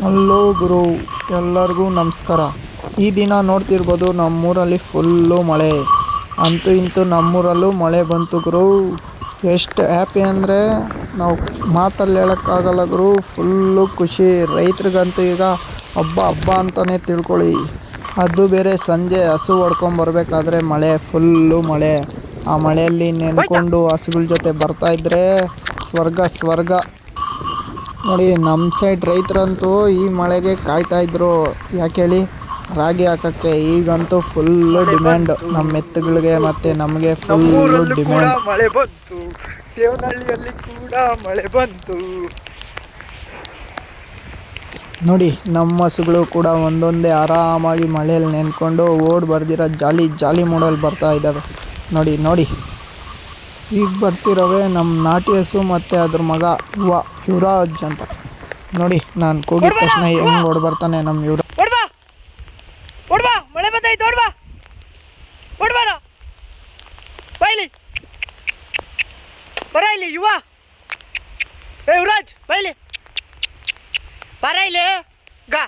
Hello ಗುರು, ಎಲ್ಲರಿಗೂ ನಮಸ್ಕಾರ. ಈ ದಿನ ನೋಡ್ತಿರ್ಬೋದು ನಮ್ಮೂರಲ್ಲಿ ಫುಲ್ಲು ಮಳೆ. ಅಂತೂ ಇಂತೂ ನಮ್ಮೂರಲ್ಲೂ ಮಳೆ ಬಂತು ಗುರು. ಎಷ್ಟು ಹ್ಯಾಪಿ ಅಂದರೆ ನಾವು ಮಾತಲ್ಲಿ ಹೇಳೋಕ್ಕಾಗಲ್ಲ ಗುರು. ಫುಲ್ಲು ಖುಷಿ. ರೈತರಿಗಂತೂ ಈಗ ಹಬ್ಬ ಹಬ್ಬ ಅಂತಲೇ ತಿಳ್ಕೊಳ್ಳಿ. ಅದು ಬೇರೆ ಸಂಜೆ ಹಸು ಹೊಡ್ಕೊಂಬರ್ಬೇಕಾದ್ರೆ ಮಳೆ, ಫುಲ್ಲು ಮಳೆ. ಆ ಮಳೆಯಲ್ಲಿ ನೆನ್ಕೊಂಡು ಹಸುಗಳ ಜೊತೆ ಬರ್ತಾಯಿದ್ರೆ ಸ್ವರ್ಗ. ನೋಡಿ, ನಮ್ಮ ಸೈಡ್ ರೈತರಂತೂ ಈ ಮಳೆಗೆ ಕಾಯ್ತಾಯಿದ್ರು. ಯಾಕೆ ಹೇಳಿ, ರಾಗಿ ಹಾಕೋಕ್ಕೆ. ಈಗಂತೂ ಫುಲ್ಲು ಡಿಮ್ಯಾಂಡ್ ನಮ್ಮ ಎತ್ತುಗಳಿಗೆ ಮತ್ತು ನಮಗೆ ಫುಲ್ಲು ಡಿಮ್ಯಾಂಡ್. ಮಳೆ ಬಂತು, ದೇವನಹಳ್ಳಿಯಲ್ಲಿ ಕೂಡ ಮಳೆ ಬಂತು. ನೋಡಿ, ನಮ್ಮ ಹಸುಗಳು ಕೂಡ ಒಂದೊಂದೇ ಆರಾಮಾಗಿ ಮಳೆಯಲ್ಲಿ ನೆನ್ಕೊಂಡು ಬರ್ದಿರೋ ಜಾಲಿ ಮೂಡಲ್ಲಿ ಬರ್ತಾ ಇದ್ದಾವೆ. ನೋಡಿ ಈಗ ಬರ್ತಿರೋವೆ ನಮ್ಮ ನಾಟಿ ಹಸು ಮತ್ತು ಅದ್ರ ಮಗ ಯುವರಾಜ್ ಅಂತ. ನೋಡಿ, ನಾನು ಕೂಗಿದ ತಕ್ಷಣ ಹೆಂಗೆ ಬರ್ತಾನೆ ನಮ್ಮ ಯುವರಾಜ್. ಮಳೆ ಬಂದಾಯ್ತು, ಓಡ್ಬಾರ ಬೈಲಿ, ಬರ ಇಲ್ಲಿ ಯುವರಾಜ್, ಬೈಲಿ ಬರ ಇಲ್ಲಿ ಗಾ.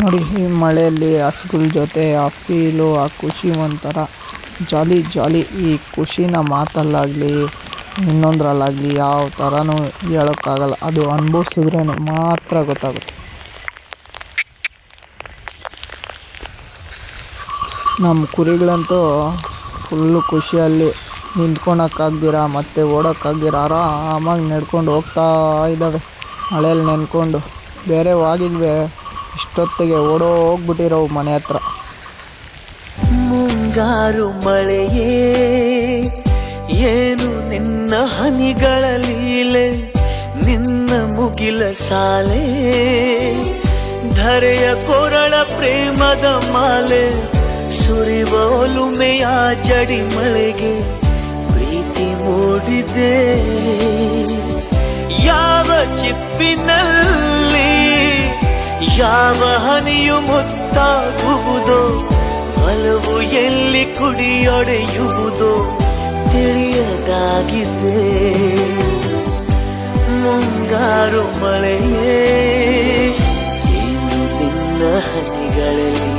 ನೋಡಿ, ಈ ಮಳೆಯಲ್ಲಿ ಹಸುಗಳ ಜೊತೆ ಆ ಫೀಲು, ಆ ಖುಷಿ ಒಂಥರ ಜಾಲಿ. ಈ ಖುಷಿನ ಮಾತಲ್ಲಾಗಲಿ ಇನ್ನೊಂದರಲ್ಲಾಗಲಿ ಯಾವ ಥರನೂ ಹೇಳೋಕ್ಕಾಗಲ್ಲ. ಅದು ಅನುಭವಿಸಿದ್ರೇ ಮಾತ್ರ ಗೊತ್ತಾಗುತ್ತೆ. ನಮ್ಮ ಕುರಿಗಳಂತೂ ಫುಲ್ಲು ಖುಷಿಯಲ್ಲಿ ನಿಂತ್ಕೊಳಕ್ಕಾಗ್ದಿರ ಮತ್ತು ಓಡೋಕ್ಕಾಗ್ದಿರ ಆರಾಮಾಗಿ ನಡ್ಕೊಂಡು ಹೋಗ್ತಾ ಇದ್ದಾವೆ ಮಳೆಯಲ್ಲಿ ನೆನ್ಕೊಂಡು. ಬೇರೆ ಆಗಿದ್ವಿ ಇಷ್ಟೊತ್ತಿಗೆ ಓಡೋಗ್ಬಿಟ್ಟಿರೋವು ಮನೆ ಹತ್ರ. ಮುಂಗಾರು ಮಳೆಯೇ ಏನು ನಿನ್ನ ಹನಿಗಳ ಲೀಲೆ, ನಿನ್ನ ಮುಗಿಲ ಸಾಲೆ ಧರೆಯ ಕೊರಳ ಪ್ರೇಮದ ಮಾಲೆ, ಸುರಿವ ಒಲುಮೆಯ ಜಡಿ ಮಳೆಗೆ ಪ್ರೀತಿ ಮೂಡಿದೆ. ಯಾವ ಚಿಪ್ಪಿನಲ್ಲಿ ಯಾವ ಹನಿಯು ಮುತ್ತಾಗುವುದೋ, ಒಲವು ಎಲ್ಲಿ ಕುಡಿಯೊಡೆಯುವುದೋ ತಿಳಿಯದಾಗಿದೆ. ಮುಂಗಾರು ಮಳೆಯೇ ಏನು ನಿನ್ನ ಹನಿಗಳಲ್ಲಿ